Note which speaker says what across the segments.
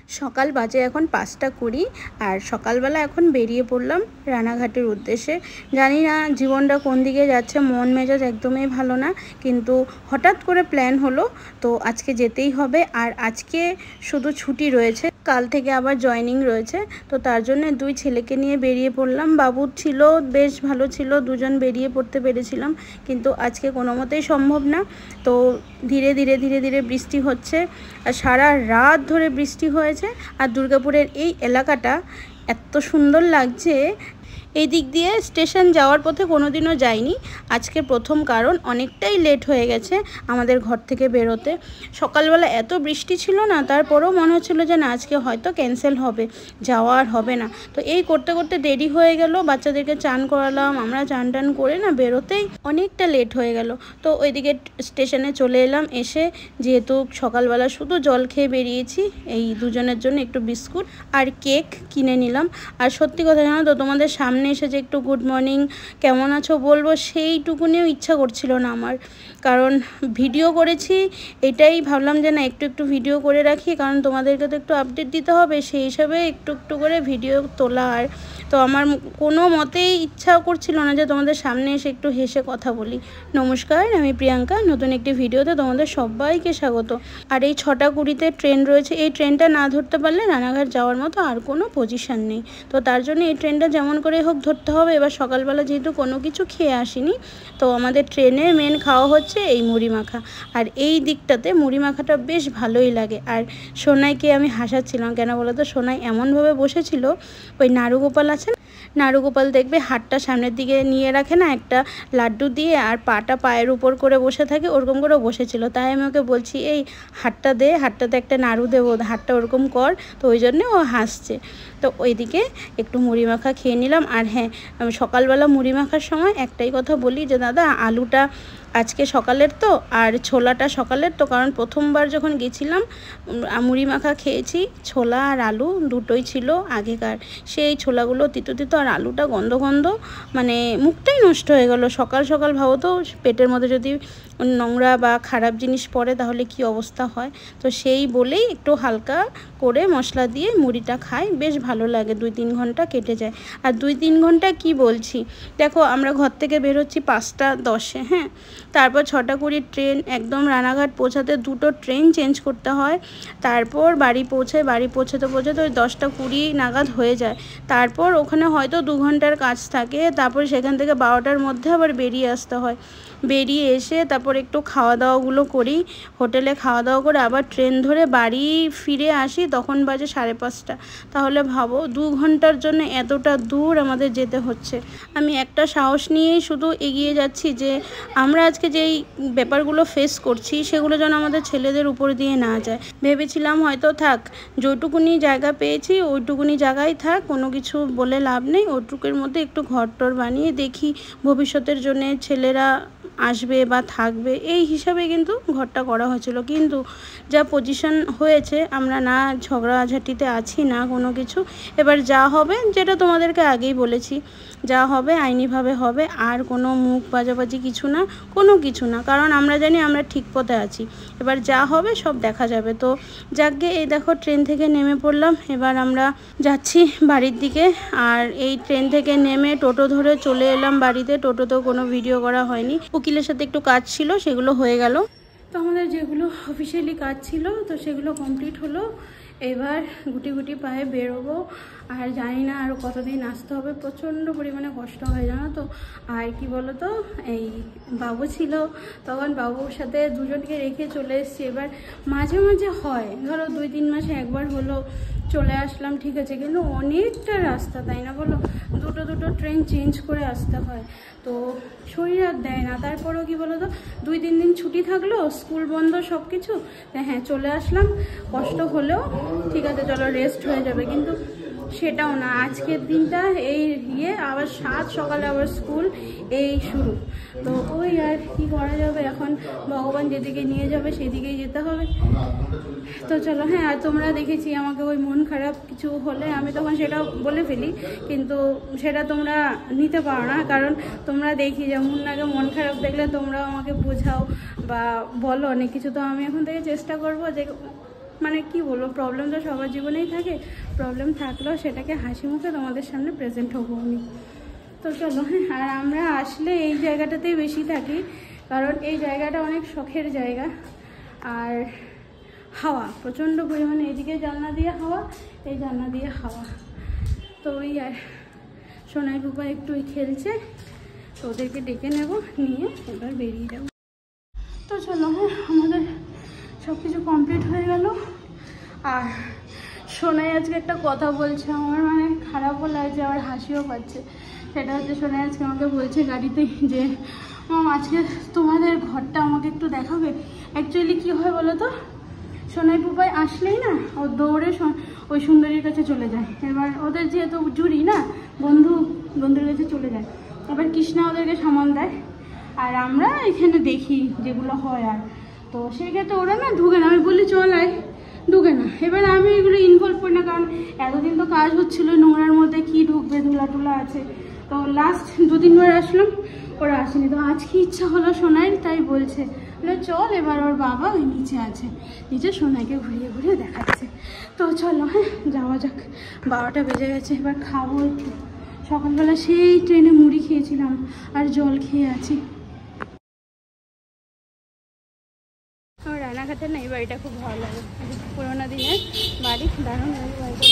Speaker 1: সকাল বাজে এখন 5টা 20 আর সকালবেলা এখন বেরিয়ে পড়লাম রানাঘাটের উদ্দেশ্যে। জানি না জীবনটা কোন দিকে যাচ্ছে, মন মেজাজ একদমই ভালো না, কিন্তু হঠাৎ করে প্ল্যান হলো তো আজকে যেতেই হবে। আর আজকে শুধু ছুটি রয়েছে, কাল থেকে আবার জয়েনিং রয়েছে, তো তার জন্য দুই ছেলেকে নিয়ে বেরিয়ে পড়লাম। বাবু ছিল, বেশ ভালো ছিল, দুজন বেরিয়ে পড়তে পেরেছিলাম, কিন্তু আজকে কোনো মতেই সম্ভব না। তো ধীরে ধীরে বৃষ্টি হচ্ছে, আর সারা রাত ধরে বৃষ্টি হয়েছে। আর দুর্গাপুরের এই এলাকাটা এত সুন্দর লাগছে। এই দিক দিয়ে স্টেশন যাওয়ার পথে কোনোদিনও যাইনি, আজকে প্রথম, কারণ অনেকটাই লেট হয়ে গেছে আমাদের ঘর থেকে বেরোতে। সকালবেলা এত বৃষ্টি ছিল না, তারপরেও মনে হচ্ছিলো যে না, আজকে হয়তো ক্যান্সেল হবে, যাওয়া আর হবে না। তো এই করতে করতে দেরি হয়ে গেল, বাচ্চাদেরকে চান করালাম, আমরা চান টান করে না বেরোতেই অনেকটা লেট হয়ে গেল। তো ওইদিকে স্টেশনে চলে এলাম, এসে যেহেতু সকালবেলা শুধু জল খেয়ে বেরিয়েছি, এই দুজনের জন্য একটু বিস্কুট আর কেক কিনে নিলাম। আর সত্যি কথা জানো তো, তোমাদের সামনে এসে যে একটু গুড মর্নিং, কেমন আছো বলবো, সেইটুকুনিও ইচ্ছা করছিল না আমার, কারণ ভিডিও করেছি, এটাই ভাবলাম যে না একটু ভিডিও করে রাখি, কারণ তোমাদেরকে তো একটু আপডেট দিতে হবে, সেই হিসাবে একটু করে ভিডিও তোলা। আর তো আমার কোনো মতেই ইচ্ছা করছিল না যে তোমাদের সামনে এসে একটু হেসে কথা বলি। নমস্কার, আমি প্রিয়াঙ্কা, নতুন একটি ভিডিওতে তোমাদের সবাইকে স্বাগত। আর এই 6টা 20-তে ট্রেন রয়েছে, এই ট্রেনটা না ধরতে পারলে রানাঘাট যাওয়ার মতো আর কোনো পজিশান নেই। তো তার জন্য এই ট্রেনটা যেমন করে হোক ধরতে হবে। এবার সকালবেলা যেহেতু কোনো কিছু খেয়ে আসিনি, তো আমাদের ট্রেনে মেন খাওয়া হচ্ছে এই মুড়ি মাখা। আর এই দিকটাতে মুড়ি মাখাটা বেশ ভালোই লাগে। আর সোনাইকে আমি হাসাচ্ছিলাম, কেন বলো তো, সোনাই এমনভাবে বসেছিল, ওই নাড়ুগোপাল আছে, নাড়ুগোপাল দেখবে হাতটা সামনের দিকে নিয়ে রাখে না, একটা লাড্ডু দিয়ে, আর পাটা পায়ের উপর করে বসে থাকে, ওরকম করে বসেছিল। তাই আমি ওকে বলছি, এই হাতটা দে, হাতটাতে একটা নাড়ু দেবো, হাতটা ওরকম কর। তো ওই জন্যে ও হাসছে। তো ওইদিকে একটু মুড়ি মাখা খেয়ে নিলাম। আর হ্যাঁ, সকালবেলা মুড়ি মাখার সময় একটাই কথা বলি যে দাদা, আলুটা আজকে সকালের তো, আর ছোলাটা সকালের তো, কারণ প্রথমবার যখন গেছিলাম মুড়ি মাখা খেয়েছি, ছোলা আর আলু দুটোই ছিল আগেকার, সেই ছোলাগুলো তিতো আর আলুটা গন্ধ, মানে মুখটাই নষ্ট হয়ে গেল। সকাল সকাল ভাবো তো, পেটের মধ্যে যদি নোংরা বা খারাপ জিনিস পড়ে তাহলে কি অবস্থা হয়। তো সেই বলেই একটু হালকা করে মশলা দিয়ে মুড়িটা খাই, বেশ ভালো লাগে। 2-3 ঘন্টা কেটে যায়। আর 2-3 ঘন্টা কি বলছি, দেখো আমরা ঘর থেকে বেরোচ্ছি 5টা 10-এ, হ্যাঁ, তারপর 6টা 20 ট্রেন, একদম রানাঘাট পৌঁছাতে 2টো ট্রেন চেঞ্জ করতে হয়। তারপর বাড়ি পৌঁছাতে ওই 10টা 20 নাগাদ হয়ে যায়। তারপর ওখানে হয়তো 2 ঘন্টার কাজ থাকে, তারপর সেখান থেকে 12টার মধ্যে আবার বেরিয়ে আসতে হয়। বেরিয়ে এসে তারপর একটু খাওয়া দাওয়াগুলো করি, হোটেলে খাওয়া দাওয়া করে আবার ট্রেন ধরে বাড়ি ফিরে আসি, তখন বাজে 5:30। তাহলে ভাবো 2 ঘন্টার জন্য এতটা দূর আমাদের যেতে হচ্ছে। আমি একটা সাহস নিয়েই শুধু এগিয়ে যাচ্ছি যে আমরা আজকে যেই ব্যাপারগুলো ফেস করছি সেগুলো যেন আমাদের ছেলেদের উপর দিয়ে না যায়। ভেবেছিলাম হয়তো থাক, যেটুকুনি জায়গা পেয়েছি ওইটুকুনি জায়গায় থাক, কোনো কিছু বলে লাভ নেই, ওইটুকুর মধ্যে একটু ঘর বানিয়ে দেখি ভবিষ্যতের জন্য ছেলেরা আসবে বা থাকবে, এই হিসাবে কিন্তু ঘরটা করা হয়েছিল। কিন্তু যা পজিশন হয়েছে, আমরা না ঝগড়াঝাটিতে আছি না কোনো কিছু। এবার যা হবে, যেটা তোমাদেরকে আগেই বলেছি, যা হবে আইনিভাবে হবে, আর কোনো মুখ বাজাবাজি কোনো কিছু না, কারণ আমরা জানি আমরা ঠিক পথে আছি। এবার যা হবে সব দেখা যাবে। তো যাকগে, এই দেখো ট্রেন থেকে নেমে পড়লাম, এবার আমরা যাচ্ছি বাড়ির দিকে। আর এই ট্রেন থেকে নেমে টোটো ধরে চলে এলাম বাড়িতে। টোটোতেও কোনো ভিডিও করা হয়নি, উকিলের সাথে একটু কাজ ছিল, সেগুলো হয়ে গেল। তো আমাদের যেগুলো অফিসিয়ালি কাজ ছিল তো সেগুলো কমপ্লিট হলো। এবার গুটি পায়ে বেরোবো। আর জানি না আরও কতদিন আসতে হবে, প্রচণ্ড পরিমাণে কষ্ট হয় জানো তো। আর কি বলো তো, এই বাবু ছিল তখন, বাবুর সাথে দুজনকে রেখে চলে এসেছি। এবার মাঝে হয়, ধরো 2-3 মাসে একবার হলো চলে আসলাম, ঠিক আছে, কিন্তু অনেকটা রাস্তা, তাই না বলো, দুটো ট্রেন চেঞ্জ করে আসতে হয়, তো শরীর আর দেয় না। তারপরেও কি বলো তো, 2-3 দিন ছুটি থাকলো, স্কুল বন্ধ, সব কিছু, হ্যাঁ চলে আসলাম, কষ্ট হলেও ঠিক আছে চলো রেস্ট হয়ে যাবে, কিন্তু সেটাও না। আজকের দিনটা এই আবার 7 সকালে আবার স্কুল, এই শুরু। তো ওই আর কি করা যাবে, এখন ভগবান যেদিকে নিয়ে যাবে সেদিকেই যেতে হবে। তো চলো, হ্যাঁ, আর তোমরা দেখেছি আমাকে ওই মন খারাপ কিছু হলে আমি তখন সেটা বলে ফেলি, কিন্তু সেটা তোমরা নিতে পারো না, কারণ তোমরা দেখি যেমন আগে মন খারাপ দেখলে তোমরা আমাকে বোঝাও বা বলো অনেক কিছু। তো আমি এখন থেকে চেষ্টা করবো যে মানে কি বলবো, প্রবলেম তো সবার জীবনেই থাকে, প্রবলেম থাকলেও সেটাকে হাসি মুখে তোমাদের সামনে প্রেজেন্ট হবো আমি। তো চলো, আর আমরা আসলে এই জায়গাটাতেই বেশি থাকি, কারণ এই জায়গাটা অনেক শখের জায়গা। আর হাওয়া প্রচণ্ড পরিমাণে, এদিকে জানলা দিয়ে হাওয়া, এই জানলা দিয়ে হাওয়া। তো ওই আর সোনাই বুবা একটু খেলছে, তো ওদেরকে ডেকে নেব, নিয়ে এবার বেরিয়ে যাবো। তো চলো, আমাদের সব কিছু কমপ্লিট হয়ে গেল। আর সোনাই আজকে একটা কথা বলছে, আমার মানে খারাপও লাগছে, আবার হাসিও পাচ্ছে। সেটা হচ্ছে, সোনাই আজকে আমাকে বলছে গাড়িতে যে আজকে তোমাদের ঘরটা আমাকে একটু দেখাবে। অ্যাকচুয়ালি কী হয় বলো তো, সোনাই পুপাই আসলেই না ও দৌড়ে ওই সুন্দরীর কাছে চলে যায়। এবার ওদের যেহেতু জুড়ি না, বন্ধুর কাছে চলে যায়। এবার কৃষ্ণা ওদেরকে সামাল দেয়, আর আমরা এখানে দেখি যেগুলো হয়। আর তো সেই ক্ষেত্রে ওরা না ঢুকে না, আমি বলি চল আয়, ঢুকে না। এবার আমি এগুলো ইনভলভ করি না, কারণ এতদিন তো কাজ হচ্ছিলো, নোংরার মধ্যে কি ঢুকবে, ধুলা টুলা আছে। তো লাস্ট 2-3 বার আসলাম, ওরা আসেনি। তো আজকে ইচ্ছা হলো সোনাই, তাই বলছে চল। এবার ওর বাবা ওই নিচে আছে, নিচে সোনাইকে ঘুরিয়ে ঘুরিয়ে দেখাচ্ছে। তো চলো, যাওয়া যাক। 12টা বেজে গেছে, এবার খাবো একটু। সকালবেলা সেই ট্রেনে মুড়ি খেয়েছিলাম আর জল খেয়ে আছি। আমার রানাঘাটে না এই বাড়িটা খুব ভালো লাগে, পুরোনো দিনের বাড়ি, দারুণ লাগে বাড়িটা।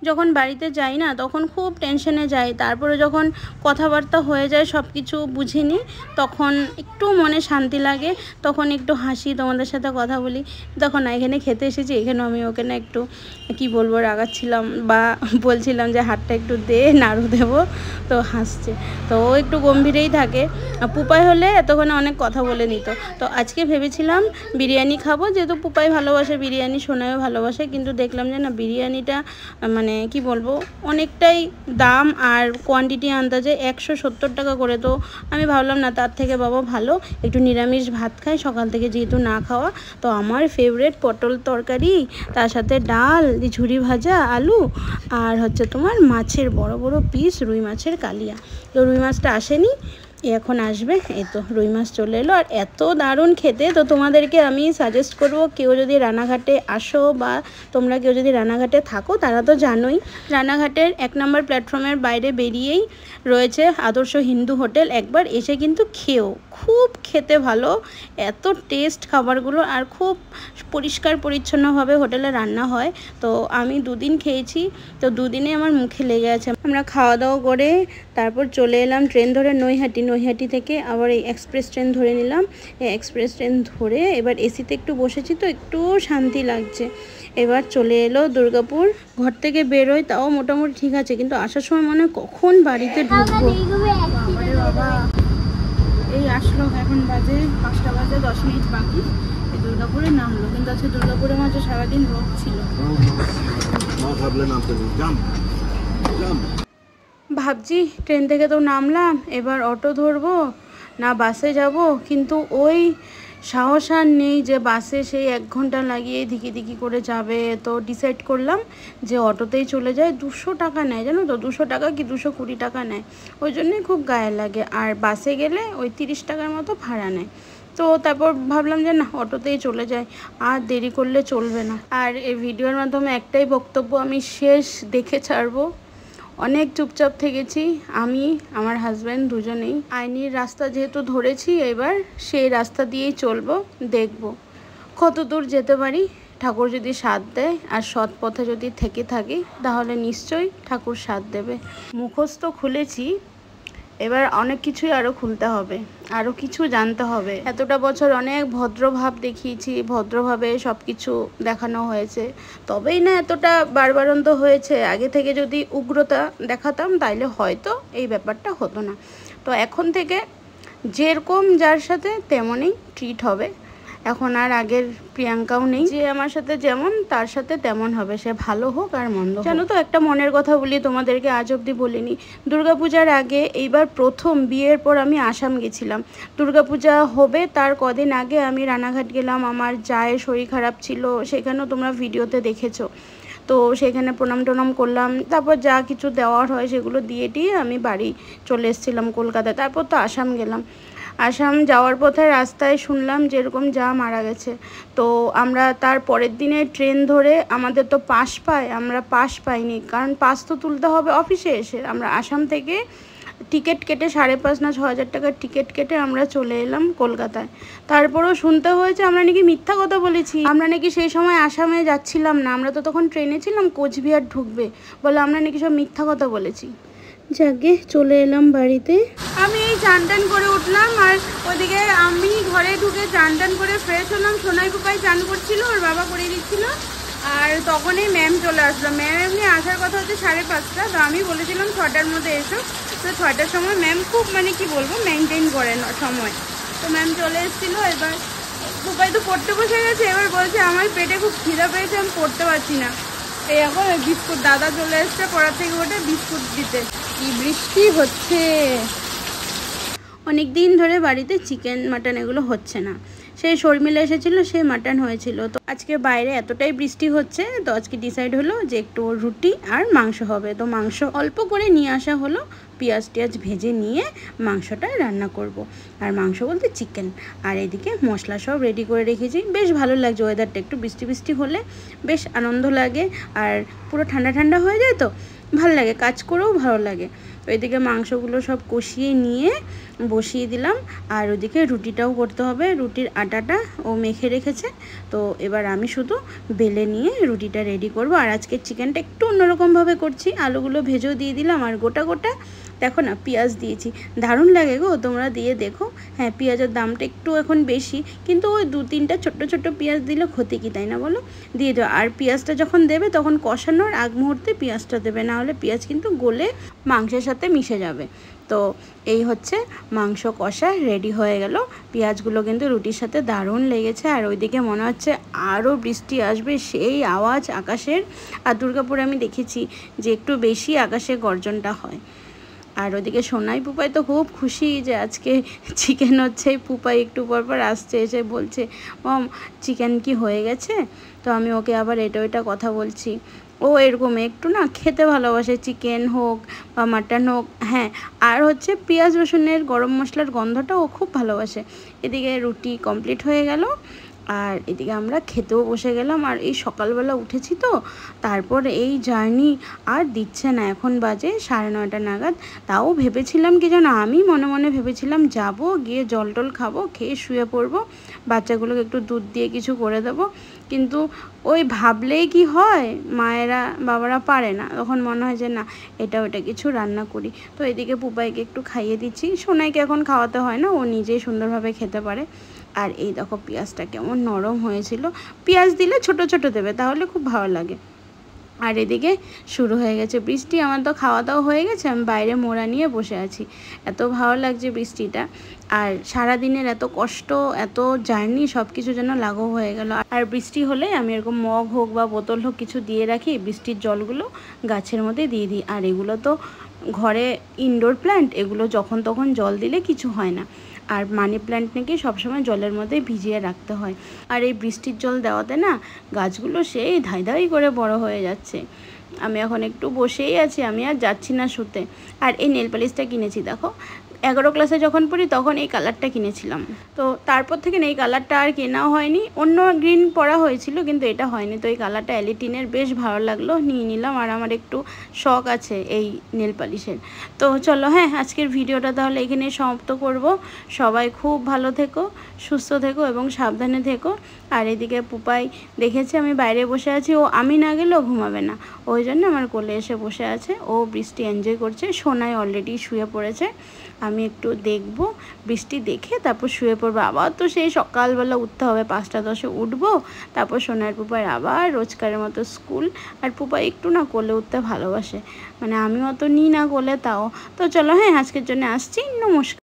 Speaker 1: যখন বাড়িতে যাই না তখন খুব টেনশনে যাই, তারপরে যখন কথাবার্তা হয়ে যায়, সব কিছু বুঝে নিই, তখন একটু মনে শান্তি লাগে, তখন একটু হাসি, তোমাদের সাথে কথা বলি। তখন এখানে খেতে এসেছি, এখানেও আমি ওকে না একটু কি বলবো রাগাচ্ছিলাম, বা বলছিলাম যে হাতটা একটু দে, নাড়ু দেবো, তো হাসছে। তো ও একটু গম্ভীরেই থাকে। পুপাই হলে এতক্ষণে অনেক কথা বলে নিত। তো আজকে ভেবেছিলাম বিরিয়ানি খাবো, যেহেতু পুপাই ভালোবাসে বিরিয়ানি, সোনাইও ভালোবাসে, কিন্তু দেখলাম যে না, বিরিয়ানিটা মানে কি বলবো অনেকটাই দাম, আর কোয়ান্টিটি আন্দাজে 170 টাকা করে। তো আমি ভাবলাম না, তার থেকে বাবা ভালো একটু নিরামিষ ভাত খাই, সকাল থেকে যেহেতু না খাওয়া। তো আমার ফেভারিট পটল তরকারি, তার সাথে ডাল, ঝুরি ভাজা, আলু, আর হচ্ছে তোমার মাছের বড় বড় পিস রুই মাছের কালিয়া। তো রুই মাছটা আসেনি, এখন আসবে। এই তো রুই মাছ চলে এলো, আর এত দারুণ খেতে। তো তোমাদেরকে আমি সাজেস্ট করব, কেউ যদি রানাঘাটে আসো, বা তোমরা কেউ যদি রানাঘাটে থাকো, তারা তো জানোই রানাঘাটের 1 নম্বর প্ল্যাটফর্মের বাইরে বেরিয়েই রয়েছে আদর্শ হিন্দু হোটেল। একবার এসে কিন্তু খেও, খুব খেতে ভালো, এত টেস্ট খাবারগুলো, আর খুব পরিষ্কার পরিচ্ছন্নভাবে হোটেলে রান্না হয়। তো আমি 2 দিন খেয়েছি, তো 2 দিনে আমার মুখে লেগে আছে। আমরা খাওয়া দাওয়া করে তারপর চলে এলাম ট্রেন ধরে নৈহাটি থেকে আবার এই এক্সপ্রেস ট্রেন ধরে নিলাম। এই এক্সপ্রেস ট্রেন ধরে এবার এসিতে একটু বসেছি, তো একটু শান্তি লাগছে। এবার চলে এলো দুর্গাপুর। ঘর থেকে বেরোই তাও মোটামুটি ঠিক আছে, কিন্তু আসার সময় মনে হয় কখন বাড়িতে ঢুকবো। বাবা, এই আসলো, এখন বাজে 5টা বাজে 10 মিনিট বাকি। দুর্গাপুরে নামলো, কিন্তু আজকে দুর্গাপুরের মাঝে সারাদিন রোদ ছিল। ভাবছি ট্রেন থেকে তো নামলাম, এবার অটো ধরবো না বাসে যাব, কিন্তু ওই সাহস আর নেই যে বাসে সেই 1 ঘন্টা লাগিয়ে ধিকি করে যাবে। তো ডিসাইড করলাম যে অটোতেই চলে যায়। 200 টাকা নেয় জানো তো, 200 টাকা কি 220 টাকা নেয়, ওই জন্যই খুব গায়ে লাগে। আর বাসে গেলে ওই 30 টাকার মতো ভাড়া নেয়। তো তারপর ভাবলাম যে না, অটোতেই চলে যাই, আর দেরি করলে চলবে না। আর এই ভিডিওর মাধ্যমে একটাই বক্তব্য আমি শেষ দেখে ছাড়বো, অনেক চুপচাপ থেকেছি আমি, আমার হাজব্যান্ড, দুজনেই। আইনির রাস্তা যেহেতু ধরেছি, এবার সেই রাস্তা দিয়েই চলবো, দেখব কত দূর যেতে পারি। ঠাকুর যদি সাথ দেয়, আর সৎ পথে যদি থেকে থাকি, তাহলে নিশ্চয়ই ঠাকুর সাথ দেবে। মুখস্থ খুলেছি, এবার অনেক কিছুই আরও খুলতে হবে, আরও কিছু জানতে হবে। এতটা বছর অনেক ভদ্রভাব দেখিয়েছি, ভদ্রভাবে সব কিছু দেখানো হয়েছে, তবেই না এতটা বাড়বাড়ন্ত হয়েছে। আগে থেকে যদি উগ্রতা দেখাতাম, তাইলে হয়তো এই ব্যাপারটা হতো না। তো এখন থেকে যেরকম যার সাথে তেমনই ট্রিট হবে। এখন আর আগের প্রিয়াঙ্কাও নেই, যে আমার সাথে যেমন তার সাথে তেমন হবে, সে ভালো হোক আর মন্দ। জানো তো, একটা মনের কথা বলি তোমাদেরকে, আজ অবধি বলিনি। দুর্গাপূজার আগে এইবার প্রথম বিয়ের পর আমি আসাম গেছিলাম। দুর্গাপূজা হবে তার কদিন আগে আমি রানাঘাট গেলাম, আমার জায়ের শরীর খারাপ ছিল, সেখানেও তোমরা ভিডিওতে দেখেছো। তো সেখানে প্রণাম টনাম করলাম, তারপর যা কিছু দেওয়ার হয় সেগুলো দিয়ে আমি বাড়ি চলে এসেছিলাম কলকাতায়। তারপর তো আসাম গেলাম। আসাম যাওয়ার পথে রাস্তায় শুনলাম যে এরকম যা মারা গেছে। তো আমরা তার পরের দিনে ট্রেন ধরে, আমাদের তো পাস পায়, আমরা পাস পাইনি, কারণ পাস তো তুলতে হবে অফিসে এসে। আমরা আসাম থেকে টিকিট কেটে 5,500 না 6,000 টাকার টিকিট কেটে আমরা চলে এলাম কলকাতায়। তারপরেও শুনতে হয়েছে আমরা নাকি মিথ্যা কথা বলেছি, আমরা নাকি সেই সময় আসামে যাচ্ছিলাম না, আমরা তো তখন ট্রেনে ছিলাম, কোচবিহার ঢুকবে বলে আমরা নাকি সব মিথ্যা কথা বলেছি। যাকে চলে এলাম বাড়িতে। আমি এই চান টান করে উঠলাম, আর ওদিকে আমি ঘরে ঢুকে চান টান করে ফ্রেশ হলাম। সোনাই কুপাই চান করছিল, ওর বাবা করে দিচ্ছিল, আর তখনই ম্যাম চলে আসলো। ম্যাম এমনি আসার কথা হচ্ছে 5:30, তো আমি বলেছিলাম 6টার মধ্যে এসো। তো 6টার সময় ম্যাম খুব কি বলবো মেনটেন করে না সময়। তো ম্যাম চলে এসেছিলো। এবার কুপাই তো পড়তে বসে গেছে, এবার বলছে আমার পেটে খুব খিদা পেয়েছে, আমি পড়তে পারছি না। এই এখন বিস্কুট দাদা চলে এসছে পড়ার থেকে ওঠে বিস্কুট দিতে। কি বৃষ্টি হচ্ছে, অনেক দিন ধরে বাড়িতে চিকেন মাটন এগুলো হচ্ছে না। সেই শর্মিলা এসেছিলো, সে মাটন হয়েছিল। তো আজকে বাইরে এতটাই বৃষ্টি হচ্ছে, তো আজকে ডিসাইড হলো যে একটু রুটি আর মাংস হবে। তো মাংস অল্প করে নিয়ে আসা হলো, পেঁয়াজ টিয়াজ ভেজে নিয়ে মাংসটা রান্না করব। আর মাংস বলতে চিকেন। আর এদিকে মশলা সব রেডি করে রেখেছি। বেশ ভালো লাগছে ওয়েদারটা, একটু বৃষ্টি বৃষ্টি হলে বেশ আনন্দ লাগে, আর পুরো ঠান্ডা ঠান্ডা হয়ে যায়, তো ভালো লাগে, কাজ করেও ভালো লাগে। তো এদিকে মাংসগুলো সব কষিয়ে নিয়ে বসিয়ে দিলাম, আর ওদিকে রুটিটাও করতে হবে। রুটির আটাটা ও মেখে রেখেছে, তো এবার আমি শুধু বেলে নিয়ে রুটিটা রেডি করব। আর আজকে চিকেনটা একটু অন্যরকমভাবে করছি, আলুগুলো ভেজেও দিয়ে দিলাম, আর গোটা গোটা দেখো না পেঁয়াজ দিয়েছি, দারুণ লাগে গো, তোমরা দিয়ে দেখো। হ্যাঁ, পেঁয়াজের দামটা একটু এখন বেশি, কিন্তু ওই 2-3টা ছোট্ট ছোট্ট পেঁয়াজ দিলে ক্ষতি কি, তাই না বলো? দিয়ে দাও। আর পেঁয়াজটা যখন দেবে তখন কষানোর আগ মুহূর্তে পেঁয়াজটা দেবে, না হলে পেঁয়াজ কিন্তু গলে মাংসের সাথে মিশে যাবে। তো এই হচ্ছে মাংস কষা রেডি হয়ে গেল। পেঁয়াজগুলো কিন্তু রুটির সাথে দারুণ লেগেছে। আর ওইদিকে মনে হচ্ছে আরও বৃষ্টি আসবে, সেই আওয়াজ আকাশের। আর দুর্গাপুরে আমি দেখেছি যে একটু বেশি আকাশে গর্জনটা হয়। আর ওদিকে সোনাই পুপাই তো খুব খুশি যে আজকে চিকেন হচ্ছে। পুপাই একটু পর আসছে, এসে বলছে মম চিকেন কি হয়ে গেছে। তো আমি ওকে আবার এটা ওইটা কথা বলছি। ও এরকম একটু না খেতে ভালোবাসে, চিকেন হোক বা মাটন হোক। হ্যাঁ, আর হচ্ছে পেঁয়াজ রসুনের গরম মশলার গন্ধটা ও খুব ভালোবাসে। এদিকে রুটি কমপ্লিট হয়ে গেল, আর এদিকে আমরা খেতেও বসে গেলাম। আর এই সকালবেলা উঠেছি তো, তারপর এই জার্নি আর দিচ্ছে না। এখন বাজে 9:30 নাগাদ। তাও ভেবেছিলাম কি জানো, আমি মনে মনে ভেবেছিলাম যাব, গিয়ে জল টল খাবো, খেয়ে শুয়ে পড়বো, বাচ্চাগুলোকে একটু দুধ দিয়ে কিছু করে দেবো। কিন্তু ওই ভাবলেই কি হয়, মায়েরা বাবারা পারে না, তখন মনে হয় যে না এটা ওটা কিছু রান্না করি। তো এদিকে পুপাইকে একটু খাইয়ে দিচ্ছি। সোনাইকে এখন খাওয়াতে হয় না, ও নিজেই সুন্দরভাবে খেতে পারে। আর এই দেখো পেঁয়াজটা কেমন নরম হয়েছিল। পেঁয়াজ দিলে ছোট ছোট দেবে, তাহলে খুব ভালো লাগে। আর এদিকে শুরু হয়ে গেছে বৃষ্টি। আমার তো খাওয়া দাওয়া হয়ে গেছে, আমি বাইরে মোড়া নিয়ে বসে আছি। এত ভালো লাগছে বৃষ্টিটা। আর সারাদিনের এত কষ্ট, এত জার্নি, সব কিছু যেন লাঘব হয়ে গেল। আর বৃষ্টি হলে আমি এরকম মগ হোক বা বোতল হোক কিছু দিয়ে রাখি, বৃষ্টির জলগুলো গাছের মধ্যে দিয়ে দিই। আর এগুলো তো ঘরে ইনডোর প্ল্যান্ট, এগুলো যখন তখন জল দিলে কিছু হয় না। আর মানি প্ল্যান্ট নাকি সবসময় জলের মধ্যে ভিজিয়ে রাখতে হয়। আর এই বৃষ্টির জল দেওয়াতে না গাছগুলো সেই ধাই ধাই করে বড় হয়ে যাচ্ছে। আমি এখন একটু বসেই আছি, আমি আর যাচ্ছি না শুতে। আর এই নেল পালিশটা কিনেছি, দেখো 11 ক্লাসে যখন পড়ি তখন এই কালারটা কিনেছিলাম। তো তারপর থেকে এই কালারটা আর কেনাও হয়নি। অন্য গ্রিন পরা হয়েছিল, কিন্তু এটা হয়নি। তো এই কালারটা এলিটিনের বেশ ভালো লাগলো, নিয়ে নিলাম। আর আমার একটু শখ আছে এই নেল পালিশের। তো চলো, হ্যাঁ, আজকের ভিডিওটা তাহলে এখানে সমাপ্ত করব। সবাই খুব ভালো থেকো, সুস্থ থেকো এবং সাবধানে থেকো। আর এদিকে পুপাই দেখেছে আমি বাইরে বসে আছি, ও আমি না গেলেও ঘুমাবে না, ওই জন্য আমার কোলে এসে বসে আছে। ও বৃষ্টি এনজয় করছে। সোনাই অলরেডি শুয়ে পড়েছে। আমি একটু দেখব, বৃষ্টি দেখে তারপর শুয়ে পড়বো। আবার তো সেই সকালবেলা উঠতে হবে, 5:10 উঠবো। তারপর সোনার পুপাই আবার রোজকারের মতো স্কুল। আর পুপাই একটু না কোলে উঠতে ভালোবাসে, আমি অত নিই না কোলে, তাও। তো চলো, হ্যাঁ, আজকের জন্য আসছি। নমস্কার।